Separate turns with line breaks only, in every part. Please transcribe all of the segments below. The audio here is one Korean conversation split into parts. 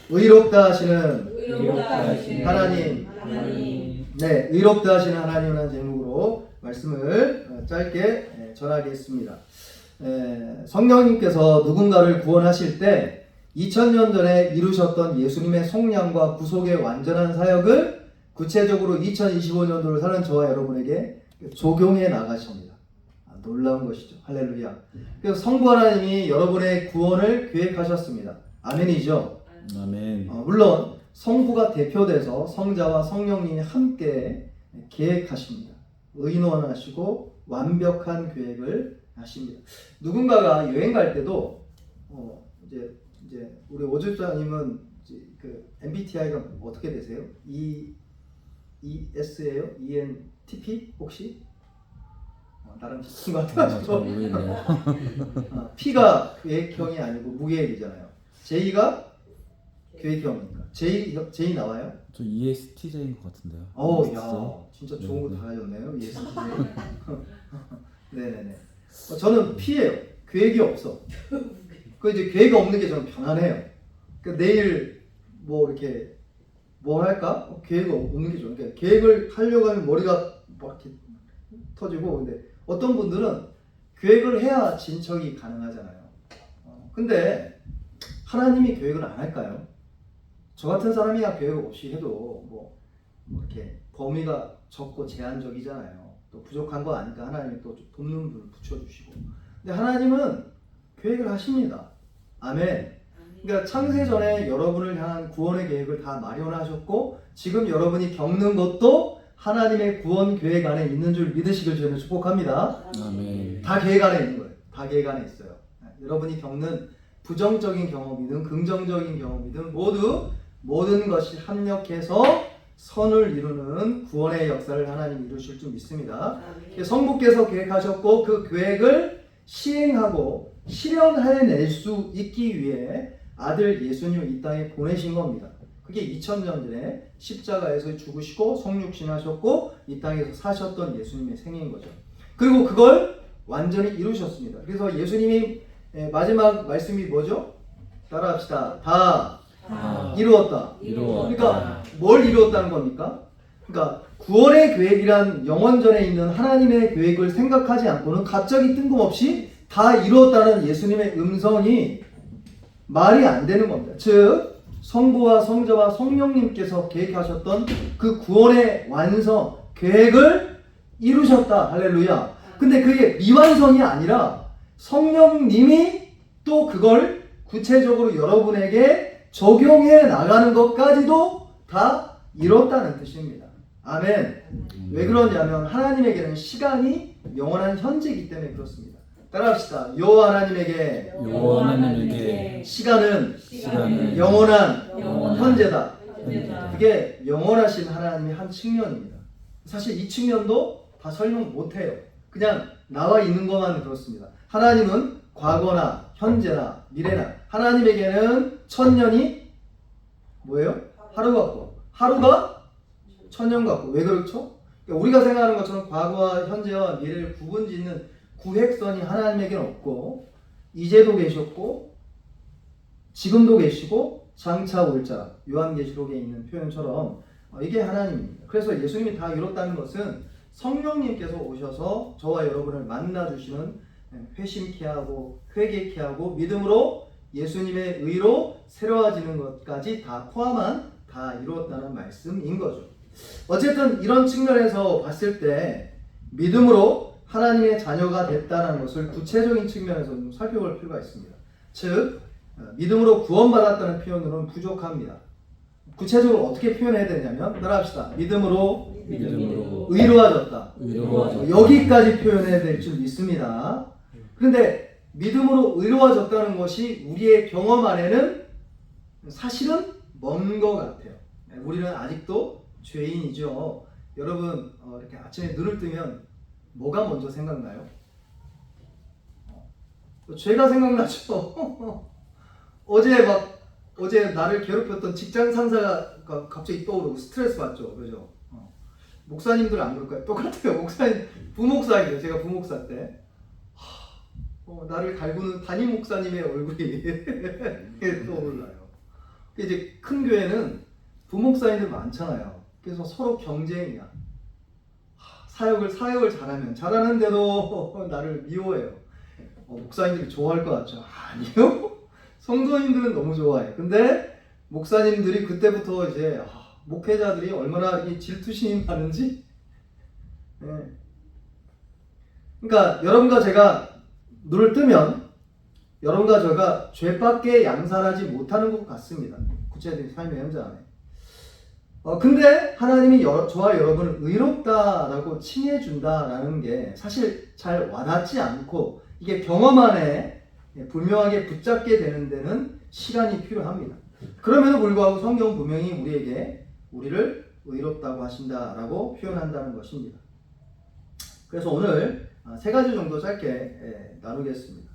의롭다 하시는 하나님. 네, 의롭다 하시는 하나님이라는 제목으로 말씀을 짧게 전하겠습니다. 성령님께서 누군가를 구원하실 때 2000년 전에 이루셨던 예수님의 속량과 구속의 완전한 사역을 구체적으로 2025년도를 사는 저와 여러분에게 적용해 나가십니다. 놀라운 것이죠. 할렐루야. 그래서 성부 하나님이 여러분의 구원을 계획하셨습니다. 아멘이죠.
아멘.
물론 성부가 대표돼서 성자와 성령님이 함께 계획하십니다. 의논하시고 완벽한 계획을 하십니다. 누군가가 여행 갈 때도 이제 우리 오주장님은 그 MBTI가 어떻게 되세요? ES예요? ENTP 혹시? 나랑 비슷한 것 같아가지고. P가 계획형이 아니고 무계획이잖아요. J가 계획형이니까. J 나와요?
저 ESTJ인 것 같은데요.
야, 진짜 좋은 거 다 하셨네요. ESTJ. 네네네. 저는 P예요. 계획이 없어. 그 이제 계획이 없는 게 저는 편안해요. 그러니까 내일 뭐 이렇게 뭘 할까? 계획이 없는 게 좋아요. 그러니까 계획을 하려고 하면 머리가 막 이렇게 터지고, 근데 어떤 분들은 계획을 해야 진척이 가능하잖아요. 근데 하나님이 계획을 안 할까요? 저 같은 사람이야 계획 없이 해도 뭐 이렇게 범위가 적고 제한적이잖아요. 또 부족한 거 아니까 하나님이 또 돕는 분을 붙여주시고. 근데 하나님은 계획을 하십니다. 아멘. 그러니까 창세 전에 여러분을 향한 구원의 계획을 다 마련하셨고, 지금 여러분이 겪는 것도 하나님의 구원 계획 안에 있는 줄 믿으시길 저는 축복합니다.
아멘.
다 계획 안에 있는 거예요. 다 계획 안에 있어요. 여러분이 겪는 부정적인 경험이든 긍정적인 경험이든 모든 것이 합력해서 선을 이루는 구원의 역사를 하나님 이루실 줄 믿습니다. 성부께서 계획하셨고 그 계획을 시행하고 실현해낼 수 있기 위해 아들 예수님을 이 땅에 보내신 겁니다. 그게 2000년 전에 십자가에서 죽으시고 성육신하셨고 이 땅에서 사셨던 예수님의 생애인 거죠. 그리고 그걸 완전히 이루셨습니다. 그래서 예수님이 마지막 말씀이 뭐죠? 따라합시다. 다 이루었다. 그러니까 뭘 이루었다는 겁니까? 그러니까 구원의 계획이란 영원전에 있는 하나님의 계획을 생각하지 않고는 갑자기 뜬금없이 다 이루었다는 예수님의 음성이 말이 안 되는 겁니다. 즉 성부와 성자와 성령님께서 계획하셨던 그 구원의 완성 계획을 이루셨다. 할렐루야. 근데 그게 미완성이 아니라 성령님이 또 그걸 구체적으로 여러분에게 적용해 나가는 것까지도 다 이뤘다는 뜻입니다. 아멘. 왜 그러냐면 하나님에게는 시간이 영원한 현재이기 때문에 그렇습니다. 따라합시다. 여호와 하나님에게 시간은 영원한 현재다. 그게 영원하신 하나님의 한 측면입니다. 사실 이 측면도 다 설명 못해요. 그냥 나와 있는 것만 그렇습니다. 하나님은 과거나 현재나 미래나, 하나님에게는 1000년이 뭐예요? 하루 같고, 하루가 1000년 같고. 왜 그렇죠? 그러니까 우리가 생각하는 것처럼 과거와 현재와 미래를 구분짓는 구획선이 하나님에게는 없고, 이제도 계셨고 지금도 계시고 장차 올 자, 요한계시록에 있는 표현처럼 이게 하나님입니다. 그래서 예수님이 다 이뤘다는 것은 성령님께서 오셔서 저와 여러분을 만나주시는, 회심케 하고 회개케 하고 믿음으로 예수님의 의로 새로워지는 것까지 다 포함한 다 이루었다는 말씀인 거죠. 어쨌든 이런 측면에서 봤을 때 믿음으로 하나님의 자녀가 됐다는 것을 구체적인 측면에서 좀 살펴볼 필요가 있습니다. 즉 믿음으로 구원받았다는 표현으로는 부족합니다. 구체적으로 어떻게 표현해야 되냐면, 따라합시다. 믿음으로 의로워졌다. 여기까지 표현해야 될 줄 믿습니다. 그런데 믿음으로 의로워졌다는 것이 우리의 경험 안에는 사실은 먼 것 같아요. 우리는 아직도 죄인이죠. 여러분 이렇게 아침에 눈을 뜨면 뭐가 먼저 생각나요? 죄가 생각나죠. 어제 나를 괴롭혔던 직장 상사가 갑자기 떠오르고 스트레스 받죠. 그죠? 목사님들 안 그럴까요? 똑같아요. 목사님, 부목사이죠. 제가 부목사 때 나를 갈구는 담임 목사님의 얼굴이 떠올라요. 이제 큰 교회는 부목사님들 많잖아요. 그래서 서로 경쟁이야. 사역을 잘하는데도 나를 미워해요. 목사님들이 좋아할 것 같죠? 아니요. 성도님들은 너무 좋아해. 근데 목사님들이 그때부터 이제 목회자들이 얼마나 이 질투심이 많은지. 네. 그러니까 여러분과 제가 눈을 뜨면 여러분과 제가 죄밖에 양산하지 못하는 것 같습니다. 구체적인 삶의 현장 안에. 근데 하나님이 저와 여러분을 의롭다라고 칭해준다라는 게 사실 잘 와닿지 않고 이게 경험 안에 분명하게 붙잡게 되는 데는 시간이 필요합니다. 그럼에도 불구하고 성경은 분명히 우리를 의롭다고 하신다라고 표현한다는 것입니다. 그래서 오늘 세 가지 정도 짧게 나누겠습니다.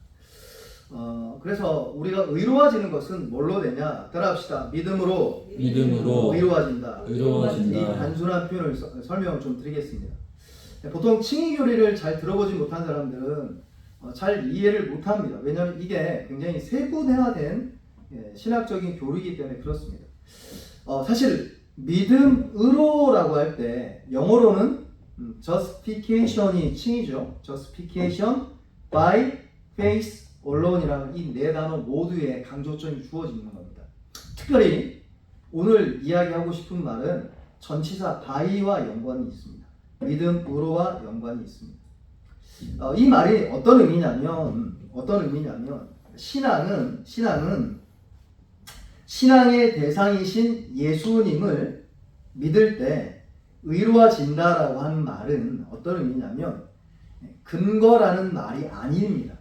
그래서 우리가 의로워지는 것은 뭘로 되냐? 따라합시다. 믿음으로 의로워진다. 이 단순한 표현을 설명을 좀 드리겠습니다. 보통 칭의 교리를 잘 들어보지 못한 사람들은 잘 이해를 못합니다. 왜냐하면 이게 굉장히 세분화된 신학적인 교리이기 때문에 그렇습니다. 사실 믿음으로라고 할 때 영어로는 justification이 칭이죠. justification by faith alone 이라는 이 네 단어 모두에 강조점이 주어지는 겁니다. 특별히 오늘 이야기하고 싶은 말은 전치사 by와 연관이 있습니다. 믿음으로와 연관이 있습니다. 이 말이 어떤 의미냐면 신앙은 신앙의 대상이신 예수님을 믿을 때 의로워진다라고 하는 말은 어떤 의미냐면 근거라는 말이 아닙니다.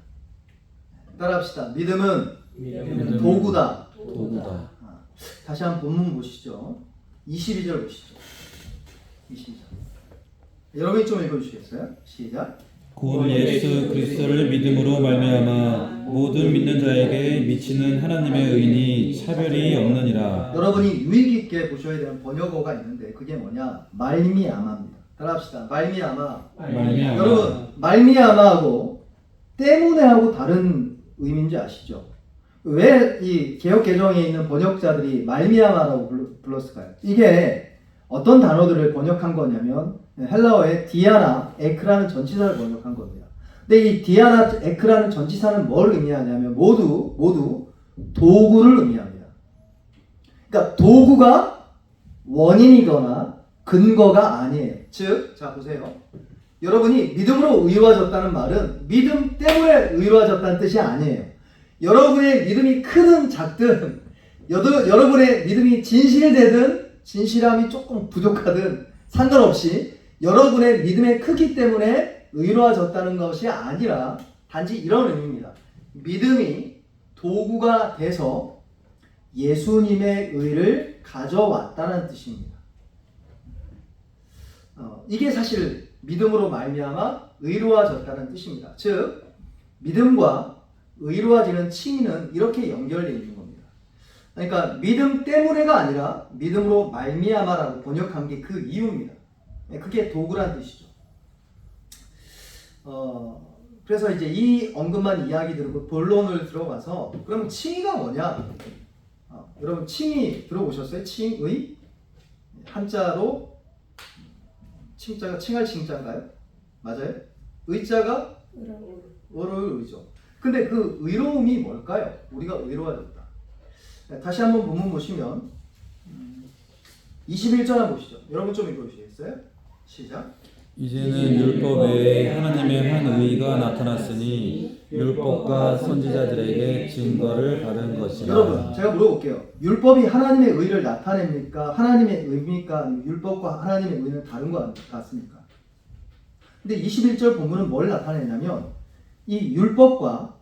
따라합시다. 믿음은 도구다. 다시 한번 본문 보시죠. 22절 보시죠. 22절. 여러분이 좀 읽어주시겠어요? 시작.
곧 예수 그리스도를 믿음으로 말미암아 모든 믿는 자에게 미치는 하나님의 의인이 차별이 없느니라.
여러분이 유의 깊게 보셔야 되는 번역어가 있는데 그게 뭐냐? 말미암아입니다. 따라합시다. 말미암아. 여러분 말미암아하고 때문에하고 다른 의미인지 아시죠? 왜 이 개역 개정에 있는 번역자들이 말미암아라고 불렀을까요? 이게 어떤 단어들을 번역한 거냐면 헬라어의 디아나, 에크라는 전치사를 번역한 겁니다. 근데 이 디아나, 에크라는 전치사는 뭘 의미하냐면 모두 도구를 의미합니다. 그러니까 도구가 원인이거나 근거가 아니에요. 즉, 자 보세요. 여러분이 믿음으로 의로워졌다는 말은 믿음 때문에 의로워졌다는 뜻이 아니에요. 여러분의 믿음이 크든 작든 여러분의 믿음이 진실되든 진실함이 조금 부족하든 상관없이 여러분의 믿음의 크기 때문에 의로워졌다는 것이 아니라 단지 이런 의미입니다. 믿음이 도구가 돼서 예수님의 의를 가져왔다는 뜻입니다. 이게 사실 믿음으로 말미암아 의로워졌다는 뜻입니다. 즉 믿음과 의로워지는 칭의는 이렇게 연결되어 있는 겁니다. 그러니까 믿음 때문에가 아니라 믿음으로 말미암아라고 번역한 게 그 이유입니다. 그게 도구란 뜻이죠. 그래서 이제 이 언급만 이야기 들고 본론을 들어가서 그럼 칭의가 뭐냐? 여러분 칭의 들어보셨어요? 칭의? 한자로 칭자가 칭할 칭자인가요? 맞아요? 의자가 의로울 의죠. 근데 그 의로움이 뭘까요? 우리가 의로워졌다. 다시 한번 본문 보시면 21절 한번 보시죠. 여러분 좀 읽어주시겠어요? 시작.
이제는 율법 외에 하나님의 한 의가 나타났으니 율법과 선지자들에게 증거를 받은 것이라.
여러분 제가 물어볼게요. 율법이 하나님의 의를 나타냅니까? 하나님의 의입니까? 아니면 율법과 하나님의 의는 다른 것 같습니까? 근데 21절 본문은 뭘 나타내냐면 이 율법과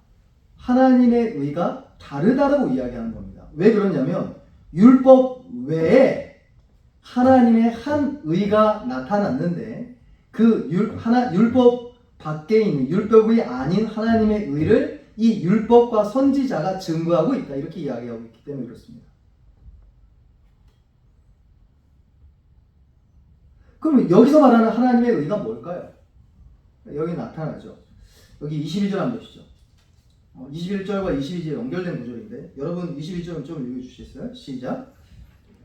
하나님의 의가 다르다고 이야기하는 겁니다. 왜 그러냐면 율법 외에 하나님의 한 의가 나타났는데 그 율법 밖에 있는 율법이 아닌 하나님의 의를 이 율법과 선지자가 증거하고 있다. 이렇게 이야기하고 있기 때문에 그렇습니다. 그럼 여기서 말하는 하나님의 의가 뭘까요? 여기 나타나죠. 여기 22절 한번 보시죠. 21절과 22절 연결된 구절인데 여러분 21절 좀 읽어주시겠어요? 시작.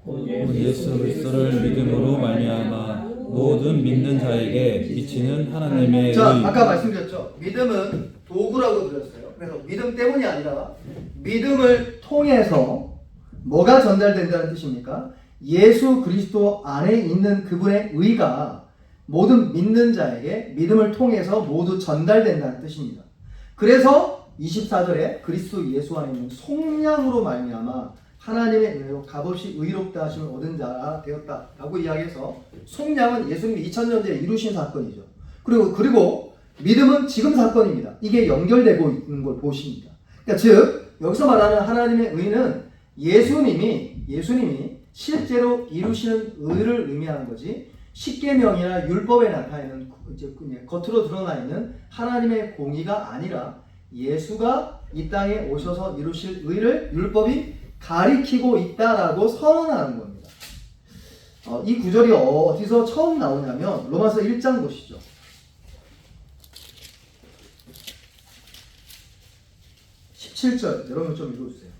곧 예수 그리스도를 믿음으로 말미암아 모든 믿는 자에게 미치는 하나님의
자,
의.
아까 말씀드렸죠. 믿음은 도구라고 드렸어요. 그래서 믿음 때문이 아니라 믿음을 통해서 뭐가 전달된다는 뜻입니까? 예수 그리스도 안에 있는 그분의 의가 모든 믿는 자에게 믿음을 통해서 모두 전달된다는 뜻입니다. 그래서 24절에 그리스도 예수 안에 있는 속량으로 말미암아 하나님의 은혜로 값없이 의롭다 하심을 얻은 자가 되었다라고 이야기해서 속량은 예수님이 2000년 전에 이루신 사건이죠. 그리고 믿음은 지금 사건입니다. 이게 연결되고 있는 걸 보십니다. 그러니까 즉 여기서 말하는 하나님의 의는 예수님이 실제로 이루시는 의를 의미하는 거지 십계명이나 율법에 나타내는 이제 겉으로 드러나 있는 하나님의 공의가 아니라 예수가 이 땅에 오셔서 이루실 의를 율법이 가리키고 있다라고 선언하는 겁니다. 이 구절이 어디서 처음 나오냐면 로마서 1장 보시죠. 17절 여러분 좀 읽어주세요.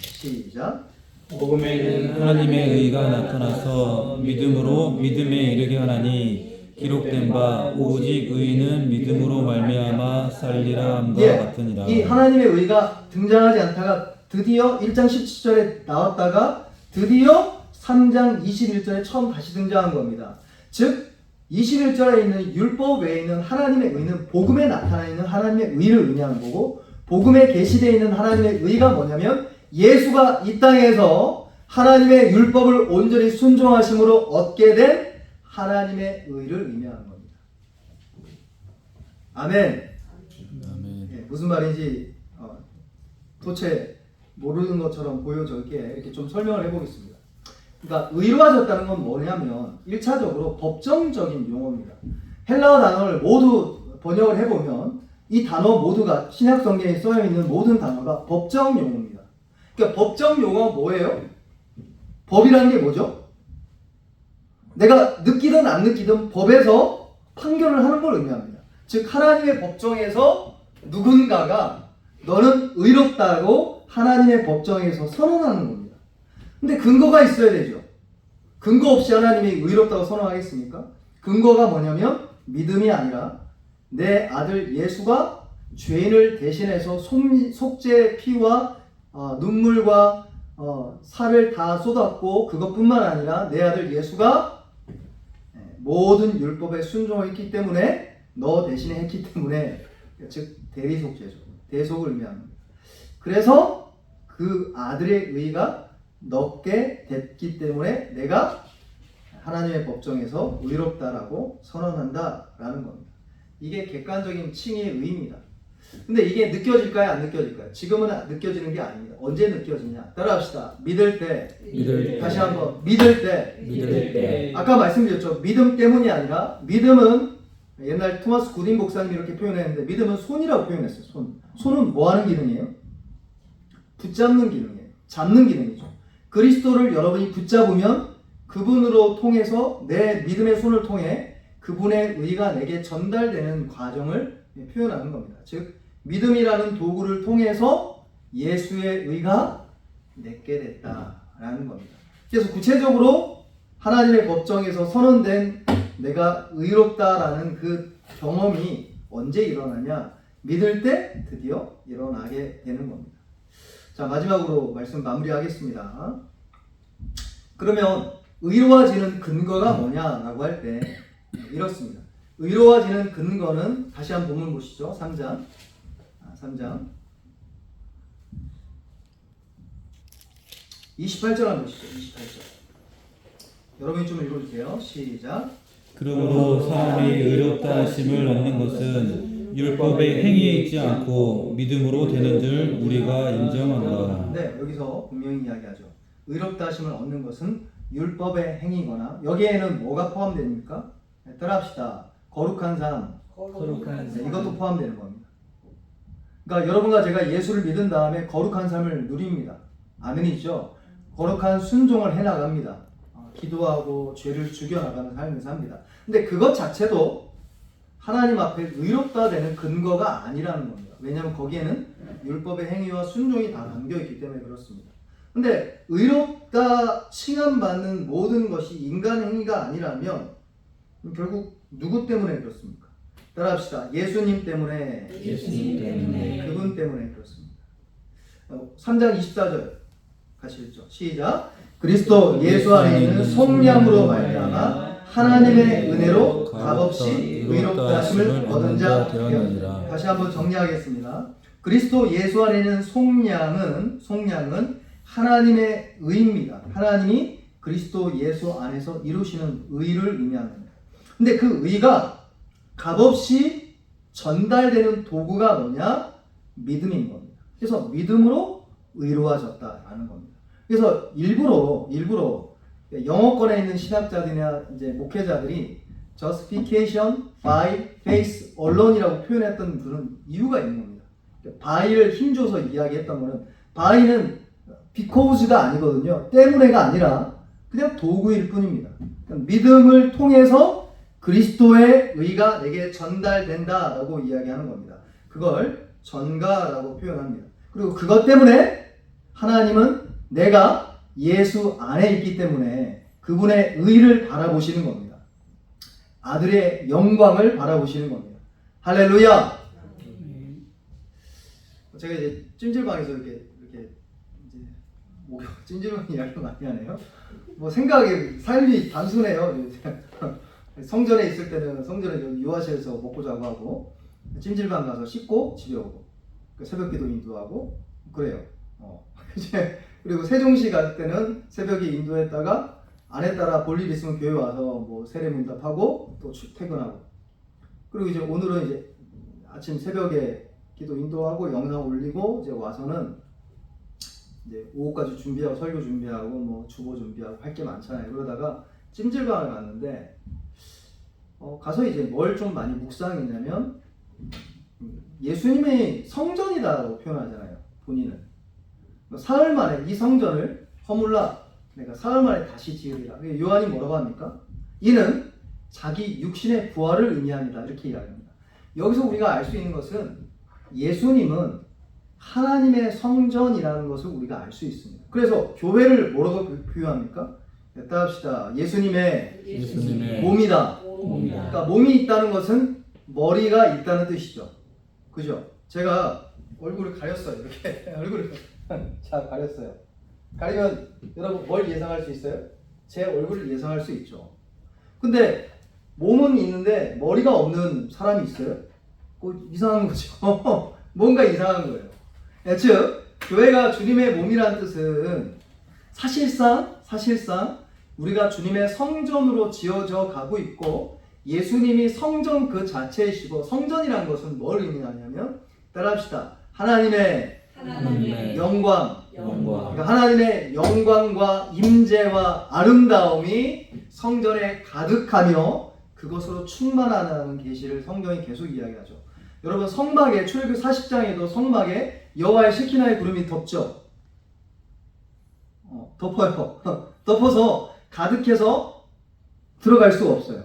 시작.
복음에는 하나님의 의가 나타나서 믿음으로 믿음에 이르게 하나니 기록된 바 오직 의인은 믿음으로 말미암아 살리라 함과 같으니라.
이 하나님의 의가 등장하지 않다가 드디어 1장 17절에 나왔다가 드디어 3장 21절에 처음 다시 등장한 겁니다. 즉 21절에 있는 율법 외에 있는 하나님의 의는 복음에 나타나 있는 하나님의 의를 의미하는 거고 복음에 계시되어 있는 하나님의 의가 뭐냐면 예수가 이 땅에서 하나님의 율법을 온전히 순종하심으로 얻게 된 하나님의 의를 의미하는 겁니다. 아멘. 무슨 말인지 도체 모르는 것처럼 보여줄게 이렇게 좀 설명을 해보겠습니다. 그러니까 의로워졌다는 건 뭐냐면 1차적으로 법정적인 용어입니다. 헬라어 단어를 모두 번역을 해보면 이 단어 모두가 신약 성경에 써있는 모든 단어가 법정 용어입니다. 그러니까 법정 용어 뭐예요? 법이라는 게 뭐죠? 내가 느끼든 안 느끼든 법에서 판결을 하는 걸 의미합니다. 즉 하나님의 법정에서 누군가가 너는 의롭다고 하나님의 법정에서 선언하는 겁니다. 근데 근거가 있어야 되죠. 근거 없이 하나님이 의롭다고 선언하겠습니까? 근거가 뭐냐면 믿음이 아니라 내 아들 예수가 죄인을 대신해서 속죄의 피와 눈물과 살을 다 쏟았고 그것뿐만 아니라 내 아들 예수가 모든 율법에 순종했기 때문에 너 대신에 했기 때문에 즉 대리속죄죠. 대속을 의미합니다. 그래서 그 아들의 의가 넣게 됐기 때문에 내가 하나님의 법정에서 의롭다라고 선언한다라는 겁니다. 이게 객관적인 칭의의 의입니다. 근데 이게 느껴질까요? 안 느껴질까요? 지금은 느껴지는 게 아닙니다. 언제 느껴지냐? 따라합시다. 믿을 때. 다시 한번. 믿을 때. 아까 말씀드렸죠. 믿음 때문이 아니라 믿음은 옛날 토마스 구딘 목사님이 이렇게 표현했는데 믿음은 손이라고 표현했어요. 손은 뭐 하는 기능이에요? 붙잡는 기능이에요. 잡는 기능이죠. 그리스도를 여러분이 붙잡으면 그분으로 통해서 내 믿음의 손을 통해 그분의 의가 내게 전달되는 과정을 표현하는 겁니다. 즉 믿음이라는 도구를 통해서 예수의 의가 내게 됐다라는 겁니다. 그래서 구체적으로 하나님의 법정에서 선언된 내가 의롭다라는 그 경험이 언제 일어나냐? 믿을 때 드디어 일어나게 되는 겁니다. 자, 마지막으로 말씀 마무리하겠습니다. 그러면 의로워지는 근거가 뭐냐라고 할 때 이렇습니다. 의로워지는 근거는 다시 한번 본문 보시죠. 3장 28절 한번 보시죠. 28절 여러분이 좀 읽어주세요. 시작.
그러므로 사람이 의롭다 하심을 얻는 것은 율법의 행위에 있지 않고 믿음으로 되는 줄 우리가 인정한다.
네, 여기서 분명히 이야기하죠. 의롭다 하심을 얻는 것은 율법의 행위거나 여기에는 뭐가 포함됩니까? 네, 따라합시다. 거룩한 삶. 네, 이것도 포함되는 겁니다. 그러니까 여러분과 제가 예수를 믿은 다음에 거룩한 삶을 누립니다. 아멘이죠. 거룩한 순종을 해나갑니다. 기도하고 죄를 죽여나가는 삶을 삽니다. 근데 그것 자체도 하나님 앞에 의롭다 되는 근거가 아니라는 겁니다. 왜냐하면 거기에는 율법의 행위와 순종이 다 담겨 있기 때문에 그렇습니다. 근데 의롭다 칭함받는 모든 것이 인간 행위가 아니라면 결국 누구 때문에 그렇습니까? 따라합시다. 예수님 때문에, 그분 때문에 그렇습니다. 3장 24절 같이 읽죠. 시작. 그리스도 예수 안에 있는 속량으로 말미암아 하나님의 은혜로 값없이 의롭다 하심을 얻은 자 되었느니라. 다시 한번 정리하겠습니다. 그리스도 예수 안에 있는 속량은 하나님의 의입니다. 하나님이 그리스도 예수 안에서 이루시는 의를 의미합니다. 근데 그 의가 값없이 전달되는 도구가 뭐냐? 믿음인 겁니다. 그래서 믿음으로 의로워졌다라는 겁니다. 그래서 일부러 영어권에 있는 신학자들이나 이제 목회자들이 justification by faith alone이라고 표현했던 그런 이유가 있는 겁니다. by를 힘줘서 이야기했던 거는 by는 because가 아니거든요. 때문에가 아니라 그냥 도구일 뿐입니다. 믿음을 통해서 그리스도의 의가 내게 전달된다라고 이야기하는 겁니다. 그걸 전가라고 표현합니다. 그리고 그것 때문에 하나님은 내가 예수 안에 있기 때문에 그분의 의를 바라보시는 겁니다. 아들의 영광을 바라보시는 겁니다. 할렐루야! 제가 이제 찜질방에서 이렇게 이제 찜질방 이야기를 많이 하네요. 뭐 생각이 삶이 단순해요. 성전에 있을 때는 성전에 유아실에서 먹고 자고 하고 찜질방 가서 씻고 집에 오고 새벽기도 인도하고 그래요. 그리고 세종시 갈 때는 새벽에 인도했다가 안 했다라 볼 일 있으면 교회 와서 뭐 세례문답하고 또 퇴근하고 그리고 이제 오늘은 이제 아침 새벽에 기도 인도하고 영상 올리고 이제 와서는 이제 오후까지 준비하고 설교 준비하고 뭐 주보 준비하고 할 게 많잖아요. 그러다가 찜질방을 갔는데 가서 이제 뭘 좀 많이 묵상했냐면 예수님의 성전이다라고 표현하잖아요. 본인은 사흘 만에 이 성전을 허물라 내가 사흘 만에 다시 지으리라. 요한이 뭐라고 합니까? 이는 자기 육신의 부활을 의미합니다. 이렇게 이야기합니다. 여기서 우리가 알 수 있는 것은 예수님은 하나님의 성전이라는 것을 우리가 알 수 있습니다. 그래서 교회를 뭐라고 표현합니까? 따라합시다. 예수님의 몸이다. 그러니까 몸이 있다는 것은 머리가 있다는 뜻이죠. 그죠? 제가 얼굴을 가렸어요. 이렇게 얼굴을 자 가렸어요. 가리면 여러분 뭘 예상할 수 있어요? 제 얼굴을 예상할 수 있죠. 근데 몸은 있는데 머리가 없는 사람이 있어요? 이상한 거죠. 뭔가 이상한 거예요. 즉 교회가 주님의 몸이라는 뜻은 사실상 우리가 주님의 성전으로 지어져 가고 있고 예수님이 성전 그 자체이시고 성전이란 것은 뭘 의미하냐면 따라합시다. 하나님의 영광. 그러니까 하나님의 영광과 임재와 아름다움이 성전에 가득하며 그것으로 충만하다는 계시를 성경이 계속 이야기하죠. 여러분 성막에 출애굽 40장에도 성막에 여호와의 셰키나의 구름이 덮죠. 덮어요. 덮어서 가득해서 들어갈 수가 없어요.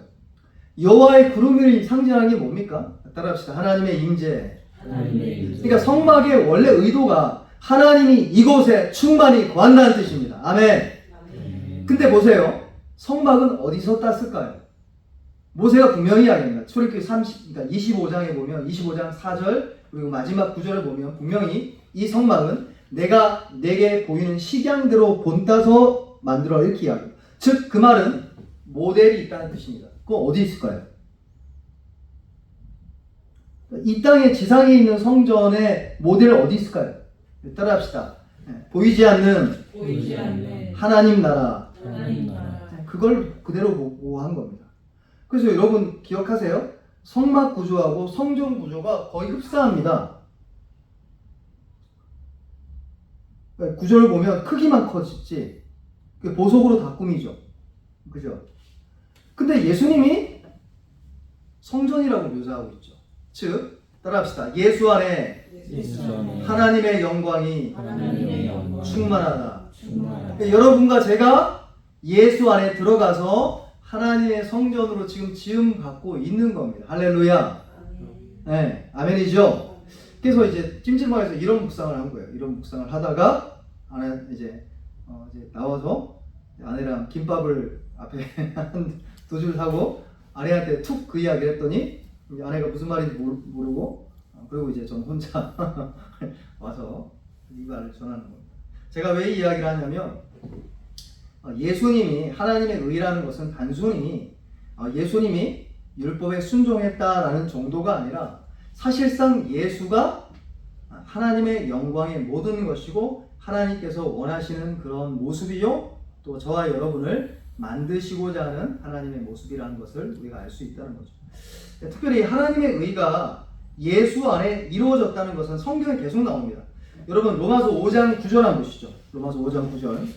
여호와의 구름이 상징하는 게 뭡니까? 따라합시다. 하나님의 임재. 그러니까 성막의 원래 의도가 하나님이 이곳에 충만히 거한다는 뜻입니다. 아멘. 근데 보세요. 성막은 어디서 땄을까요? 모세가 분명히 이야기합니다. 출애굽기 25장에 보면 25장 4절 그리고 마지막 9절을 보면 분명히 이 성막은 내가 내게 보이는 식양대로 본따서 만들어 이렇게 이야기합니다. 즉 그 말은 모델이 있다는 뜻입니다. 그건 어디 있을까요? 이 땅의 지상에 있는 성전의 모델 어디 있을까요? 따라합시다. 보이지 않는 하나님 나라. 그걸 그대로 보고한 겁니다. 그래서 여러분 기억하세요. 성막 구조하고 성전 구조가 거의 흡사합니다. 구조를 보면 크기만 커지지 보석으로 다 꾸미죠. 그죠? 근데 예수님이 성전이라고 묘사하고 있죠. 즉 따라합시다. 예수 안에 하나님의 영광이 충만하다. 여러분과 제가 예수 안에 들어가서 하나님의 성전으로 지금 지음 받고 있는 겁니다. 할렐루야. 네, 아멘이죠. 그래서 이제 찜질방에서 이런 묵상을 한 거예요. 이런 묵상을 하다가 아내 이제 나와서 아내랑 김밥을 앞에 두 줄 사고 아내한테 툭 그 이야기를 했더니 이제 아내가 무슨 말인지 모르고 그리고 이제 전 혼자 와서 이 말을 전하는 겁니다. 제가 왜 이 이야기를 하냐면 예수님이 하나님의 의라는 것은 단순히 예수님이 율법에 순종했다라는 정도가 아니라 사실상 예수가 하나님의 영광의 모든 것이고 하나님께서 원하시는 그런 모습이요 또 저와 여러분을 만드시고자 하는 하나님의 모습이라는 것을 우리가 알 수 있다는 거죠. 특별히 하나님의 의가 예수 안에 이루어졌다는 것은 성경에 계속 나옵니다. 여러분 로마서 5장 9절 한번 보시죠. 로마서 5장 9절.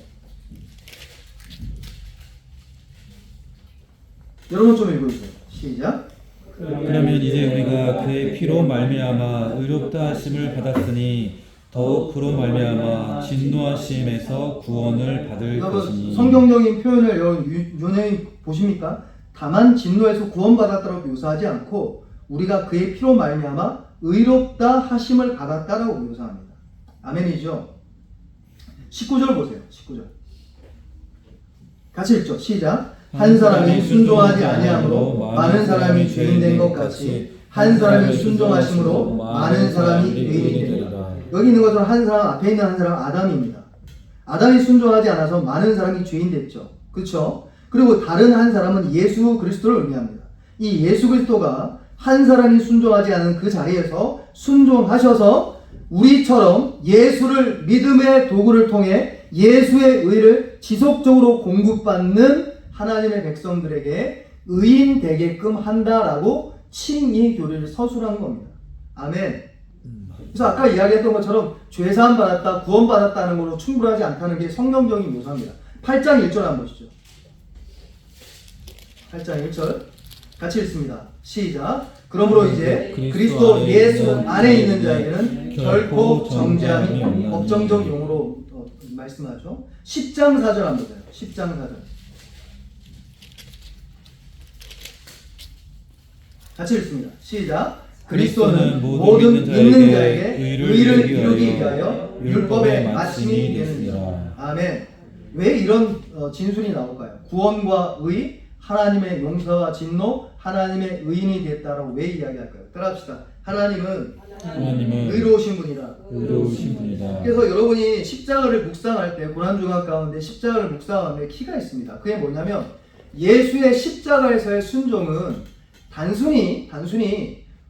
여러분 좀 읽어주세요. 시작.
그러면 이제 우리가 그의 피로 말미암아 의롭다 하심을 받았으니 더욱 그로 말미암아 진노하심에서 구원을 받을 것이니.
성경적인 표현을 여러분 유념히 보십니까? 다만 진노에서 구원받았다고 묘사하지 않고 우리가 그의 피로 말미암아 의롭다 하심을 받았다라고 묘사합니다. 아멘이죠? 19절 보세요. 19절. 같이 읽죠. 시작. 한 사람이 순종하지 아니함으로 많은 사람이 죄인된 것 같이 한 사람이 순종하심으로 많은 사람이 의인이 되리라. 여기 있는 것처럼 한 사람, 앞에 있는 한 사람 아담입니다. 아담이 순종하지 않아서 많은 사람이 죄인 됐죠. 그렇죠? 그리고 다른 한 사람은 예수 그리스도를 의미합니다. 이 예수 그리스도가 한 사람이 순종하지 않은 그 자리에서 순종하셔서 우리처럼 예수를 믿음의 도구를 통해 예수의 의를 지속적으로 공급받는 하나님의 백성들에게 의인 되게끔 한다라고 칭의 교리를 서술한 겁니다. 아멘. 그래서 아까 이야기했던 것처럼 죄사함 받았다, 구원 받았다는 걸로 충분하지 않다는 게 성경적인 묘사입니다. 8장 1절 한번 보시죠. 8장 1절 같이 읽습니다. 시작. 그러므로 이제 그리스도 예수 안에 있는 자에게는 결코 정죄함이 법정적 용어로 말씀하죠. 10장 4절 한번 보세요. 10장 4절 같이 읽습니다. 시작. 그리스도는 모든 믿는 자에게 의를 이루기 위하여 율법의 마침이 되느니라. 아멘. 왜 이런 진술이 나올까요? 구원과 의, 하나님의 용서와 진노, 하나님의 의인이 됐다라고 왜 이야기할까요? 따라합시다. 하나님은 의로우신 분이다.
의로우신 분이다.
그래서 여러분이 십자가를 묵상할 때 고난주간 가운데 십자가를 묵상하는데 키가 있습니다. 그게 뭐냐면 예수의 십자가에서의 순종은 단순히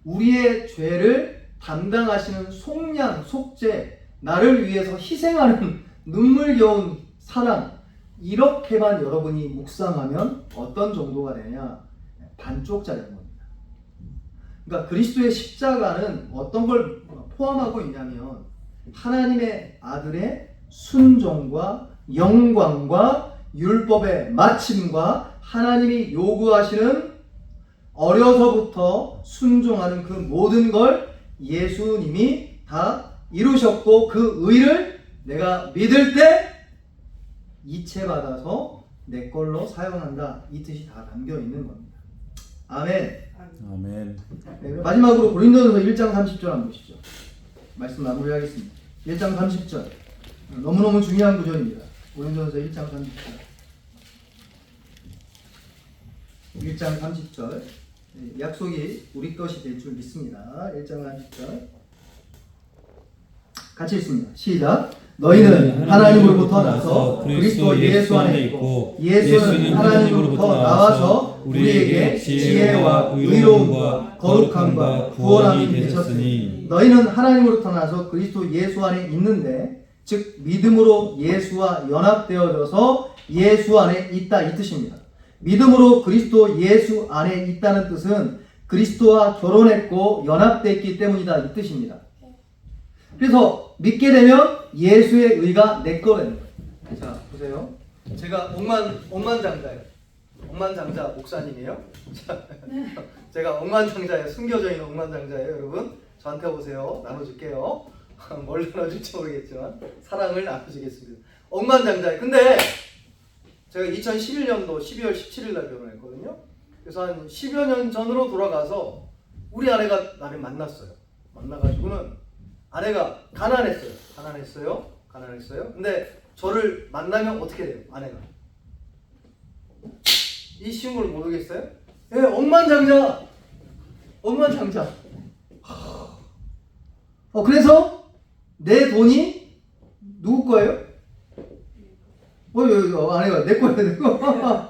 우리의 죄를 담당하시는 속량, 속죄, 나를 위해서 희생하는 눈물겨운 사랑, 이렇게만 여러분이 묵상하면 어떤 정도가 되냐? 반쪽짜리인 겁니다. 그러니까 그리스도의 십자가는 어떤 걸 포함하고 있냐면 하나님의 아들의 순종과 영광과 율법의 마침과 하나님이 요구하시는 어려서부터 순종하는 그 모든 걸 예수님이 다 이루셨고 그 의를 내가 믿을 때 이체받아서 내 걸로 사용한다. 이 뜻이 다 담겨 있는 겁니다. 아멘.
아멘.
네, 마지막으로 고린도전서 1장 30절 한번 보시죠. 말씀 마무리하겠습니다. 1장 30절. 너무너무 중요한 구절입니다. 고린도전서 1장 30절. 1장 30절. 약속이 우리 것이 될 줄 믿습니다. 1장 30절 같이 읽습니다. 시작. 너희는 하나님으로부터 나서 그리스도 예수 안에 있고 예수는 하나님으로부터 나와서 우리에게 지혜와 의로움과 거룩함과 구원함이 되셨으니 너희는 하나님으로부터 나서 그리스도 예수 안에 있는데 즉 믿음으로 예수와 연합되어져서 예수 안에 있다 이 뜻입니다. 믿음으로 그리스도 예수 안에 있다는 뜻은 그리스도와 결혼했고 연합됐기 때문이다 이 뜻입니다. 그래서 믿게 되면 예수의 의가 내 거라는 거예요. 자 보세요. 제가 억만장자예요. 억만장자 목사님이에요. 제가 억만장자예요. 숨겨져 있는 억만장자예요. 여러분 저한테 오세요. 나눠줄게요. 뭘 나눠줄지 모르겠지만 사랑을 나눠주겠습니다. 억만장자예요. 근데 제가 2011년도 12월 17일 날 결혼했거든요. 그래서 한 10여 년 전으로 돌아가서 우리 아내가 나를 만났어요. 만나가지고는 아내가 가난했어요. 근데 저를 만나면 어떻게 돼요? 아내가 이 쉬운 걸 모르겠어요? 예, 억만장자. 그래서 내 돈이 누구 거예요? 아내가 내 거예요, 내 거.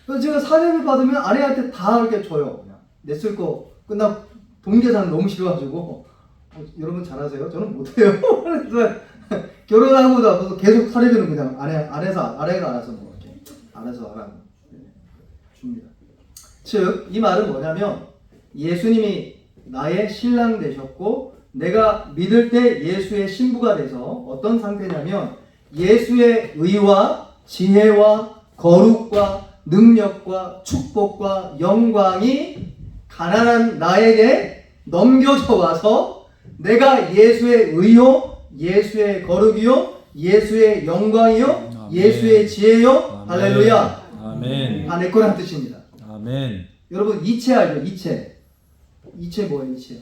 그래서 제가 사례를 받으면 아내한테 다 이렇게 줘요. 그냥 내 쓸 거 끝나 돈 계산 너무 싫어가지고 여러분 잘하세요? 저는 못해요. 그래서 결혼하고 나서 계속 사례비는 그냥 아내가 알아서 뭐 이렇게 알아서 줍니다. 즉 이 말은 뭐냐면 예수님이 나의 신랑 되셨고 내가 믿을 때 예수의 신부가 돼서 어떤 상태냐면 예수의 의와 지혜와 거룩과 능력과 축복과 영광이 가난한 나에게 넘겨져 와서 내가 예수의 의요, 예수의 거룩이요, 예수의 영광이요,
아멘.
예수의 지혜요.
아멘.
할렐루야.
아멘.
다 내 거란 뜻입니다.
아멘.
여러분 이체 알죠? 이체 뭐예요? 이체.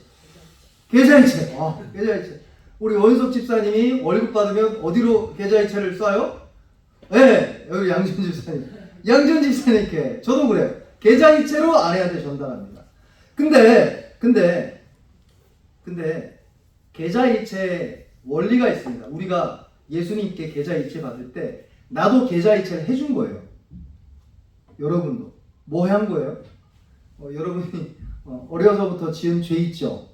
계좌이체. 계좌이체. 우리 원석 집사님이 월급 받으면 어디로 계좌이체를 쏴요? 네, 여기 양준 집사님. 양준 집사님께 저도 그래요. 계좌이체로 아내한테 전달합니다. 근데 계좌이체 원리가 있습니다. 우리가 예수님께 계좌이체 받을 때 나도 계좌이체를 해준 거예요. 여러분도 뭐 한 거예요? 여러분이 어려서부터 지은 죄 있죠?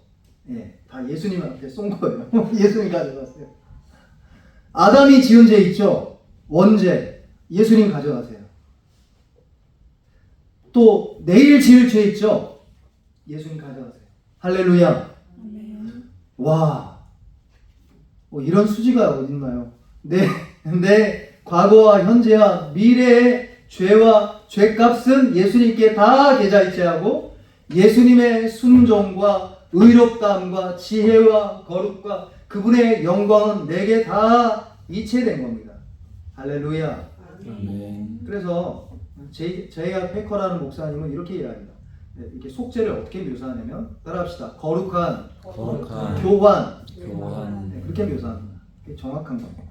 예, 다 예수님한테 쏜 거예요. 예수님 가져가세요. 아담이 지은 죄 있죠? 원죄. 예수님 가져가세요. 또 내일 지을 죄 있죠? 예수님 가져가세요. 할렐루야. 와, 이런 수지가 어딨나요? 내 과거와 현재와 미래의 죄와 죄값은 예수님께 다 계좌이체하고 예수님의 순종과 의롭다함과 지혜와 거룩과 그분의 영광은 내게 다 이체된 겁니다. 할렐루야.
아멘.
그래서 저희가 페커라는 목사님은 이렇게 이야기합니다. 이렇게 속죄를 어떻게 묘사하냐면 따라합시다. 거룩한 교환. 그렇게 묘사합니다. 정확한 겁니다.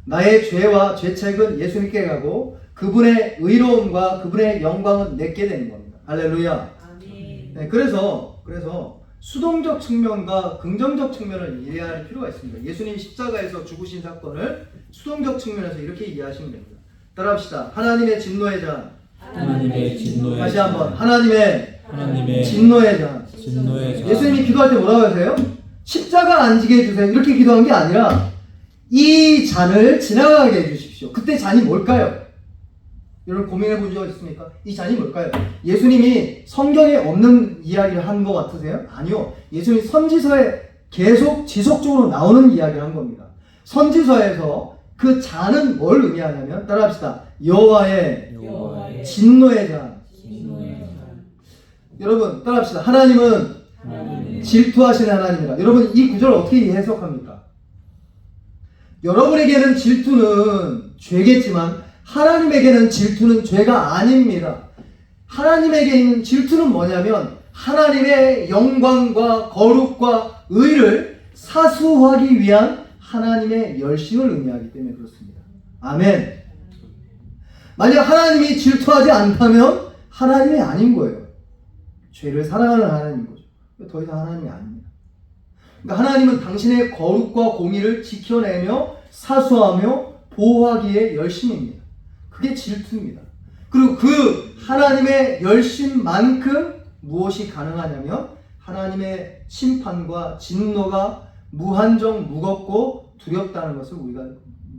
나의 죄와 죄책은 예수님께 가고 그분의 의로움과 그분의 영광은 내게 되는 겁니다. 할렐루야. 네, 그래서 수동적 측면과 긍정적 측면을 이해할 필요가 있습니다. 예수님이 십자가에서 죽으신 사건을 수동적 측면에서 이렇게 이해하시면 됩니다. 따라합시다. 하나님의 진노의 잔. 다시 한번 하나님의 진노의 잔. 예수님이 기도할 때 뭐라고 하세요? 십자가 안 지게 해주세요. 이렇게 기도한 게 아니라 이 잔을 지나가게 해주십시오. 그때 잔이 뭘까요? 여러분 고민해 본 적 있습니까? 이 잔이 뭘까요? 예수님이 성경에 없는 이야기를 한 것 같으세요? 아니요. 예수님이 선지서에 계속 지속적으로 나오는 이야기를 한 겁니다. 선지서에서 그 잔은 뭘 의미하냐면 따라합시다. 여호와의 진노의 잔. 여러분 따라합시다. 하나님은 질투하시는 하나님이라. 여러분 이 구절을 어떻게 해석합니까? 여러분에게는 질투는 죄겠지만 하나님에게는 질투는 죄가 아닙니다. 하나님에게 있는 질투는 뭐냐면 하나님의 영광과 거룩과 의를 사수하기 위한 하나님의 열심을 의미하기 때문에 그렇습니다. 아멘. 만약 하나님이 질투하지 않다면 하나님이 아닌 거예요. 죄를 사랑하는 하나님인 거죠. 더 이상 하나님이 아닙니다. 그러니까 하나님은 당신의 거룩과 공의를 지켜내며 사수하며 보호하기에 열심입니다. 그게 질투입니다. 그리고 그 하나님의 열심만큼 무엇이 가능하냐면 하나님의 심판과 진노가 무한정 무겁고 두렵다는 것을 우리가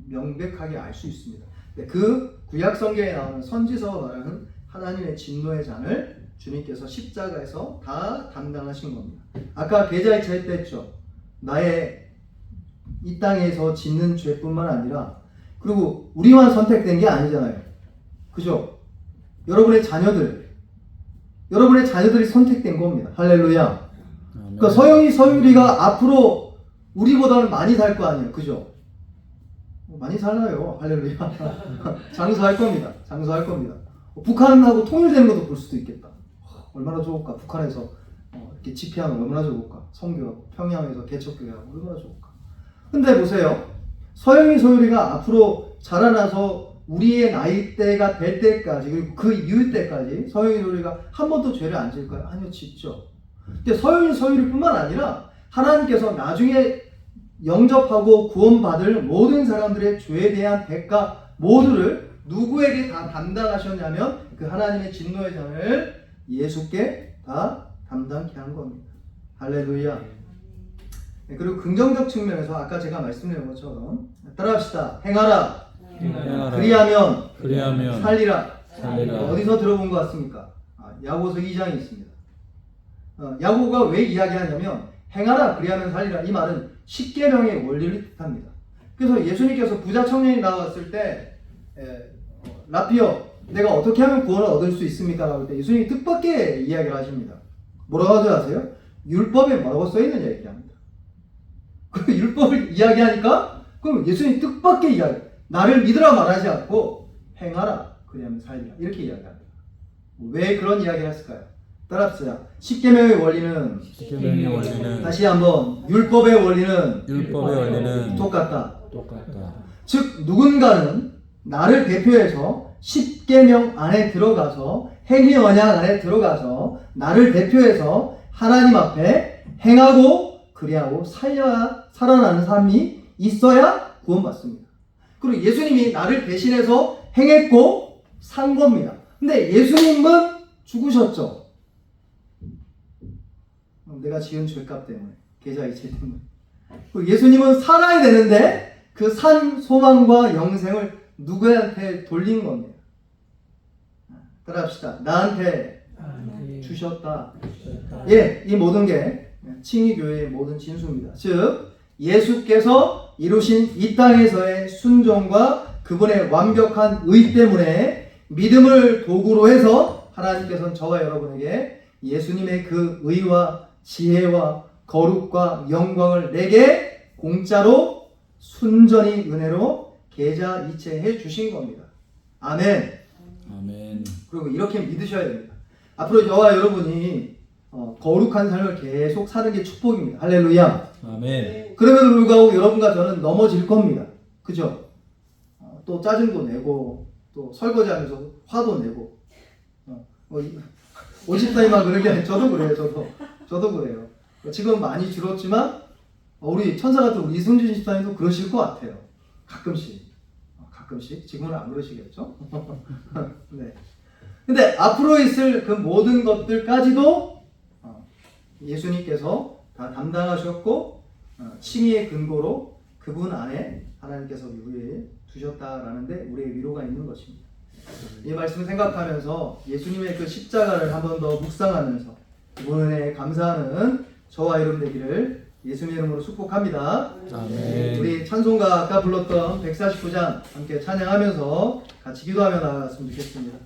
명백하게 알 수 있습니다. 그 구약 성경에 나오는 선지서가 말하는 하나님의 진노의 잔을 주님께서 십자가에서 다 담당하신 겁니다. 아까 계좌이체 할 때 했죠. 나의 이 땅에서 짓는 죄뿐만 아니라 그리고 우리만 선택된 게 아니잖아요. 그죠? 여러분의 자녀들이 선택된 겁니다. 할렐루야. 그러니까 서영이, 서유리가 앞으로 우리보다는 많이 살 거 아니에요. 그죠? 많이 살아요. 할렐루야. 장수할 겁니다. 장수할 겁니다. 북한하고 통일되는 것도 볼 수도 있겠다. 얼마나 좋을까. 북한에서 이렇게 집회하면 얼마나 좋을까. 선교하고 평양에서 개척교회하고 얼마나 좋을까. 근데 보세요. 서영이 소율이가 앞으로 자라나서 우리의 나이대가 될 때까지 그리고 그 이후 때까지 서영이 소율이가 한 번도 죄를 안 질까요? 아니요, 짓죠. 근데 서영이 소율이뿐만 아니라 하나님께서 나중에 영접하고 구원받을 모든 사람들의 죄에 대한 대가 모두를 누구에게 다 담당하셨냐면 그 하나님의 진노의 잔을 예수께 다 담당케 한 겁니다. 할렐루야. 네, 그리고 긍정적 측면에서 아까 제가 말씀드린 것처럼 따라합시다. 행하라. 그리하면 살리라. 어디서 들어본 것 같습니까? 야고보서 2장이 있습니다. 야고보가 왜 이야기하냐면 행하라 그리하면 살리라 이 말은 십계명의 원리를 뜻합니다. 그래서 예수님께서 부자 청년이 나왔을 때 라피어 내가 어떻게 하면 구원을 얻을 수 있습니까? 라고 할 때 예수님이 뜻밖의 이야기를 하십니다. 뭐라고 하지 아세요? 율법에 뭐라고 써있는지 얘기합니다. 그 율법을 이야기하니까 그럼 예수님이 뜻밖의 이야기 나를 믿으라 말하지 않고 행하라 그리하면 살리라 이렇게 이야기합니다. 왜 그런 이야기를 했을까요? 따라합시다. 십계명의 원리는 다시 한번 율법의 원리는 똑같다. 즉 누군가는 나를 대표해서 십계명 안에 들어가서 행위 언약 안에 들어가서 나를 대표해서 하나님 앞에 행하고 그리하고 살려야 살아나는 삶이 있어야 구원받습니다. 그리고 예수님이 나를 대신해서 행했고 산 겁니다. 근데 예수님은 죽으셨죠. 내가 지은 죄값 때문에 계좌 이체 때문에 예수님은 살아야 되는데 그 산 소망과 영생을 누구한테 돌린 겁니다. 따라합시다. 나한테 주셨다. 예, 이 모든 게 칭의교회의 모든 진수입니다. 즉 예수께서 이루신 이 땅에서의 순종과 그분의 완벽한 의 때문에 믿음을 도구로 해서 하나님께서는 저와 여러분에게 예수님의 그 의와 지혜와 거룩과 영광을 내게 공짜로 순전히 은혜로 계좌 이체해 주신 겁니다. 아멘. 그리고 이렇게 믿으셔야 됩니다. 앞으로 저와 여러분이 거룩한 삶을 계속 사는 게 축복입니다. 할렐루야.
아멘.
그럼에도 불구하고 여러분과 저는 넘어질 겁니다. 그죠? 또 짜증도 내고 또 설거지하면서 화도 내고 오십사님만 그런 게 아니라 저도 그래요. 저도 그래요. 지금 많이 줄었지만 우리 천사 같은 우리 이승준 집사님도 그러실 것 같아요. 가끔씩 지금은 안 그러시겠죠? 네. 근데 앞으로 있을 그 모든 것들까지도 예수님께서 다 담당하셨고 칭의의 근거로 그분 안에 하나님께서 위에 두셨다라는데 우리의 위로가 있는 것입니다. 이 말씀을 생각하면서 예수님의 그 십자가를 한 번 더 묵상하면서 그분에 감사하는 저와 여러분 되기를 예수님의 이름으로 축복합니다.
아멘.
우리 찬송가 아까 불렀던 149장 함께 찬양하면서 같이 기도하며 나아갔으면 좋겠습니다.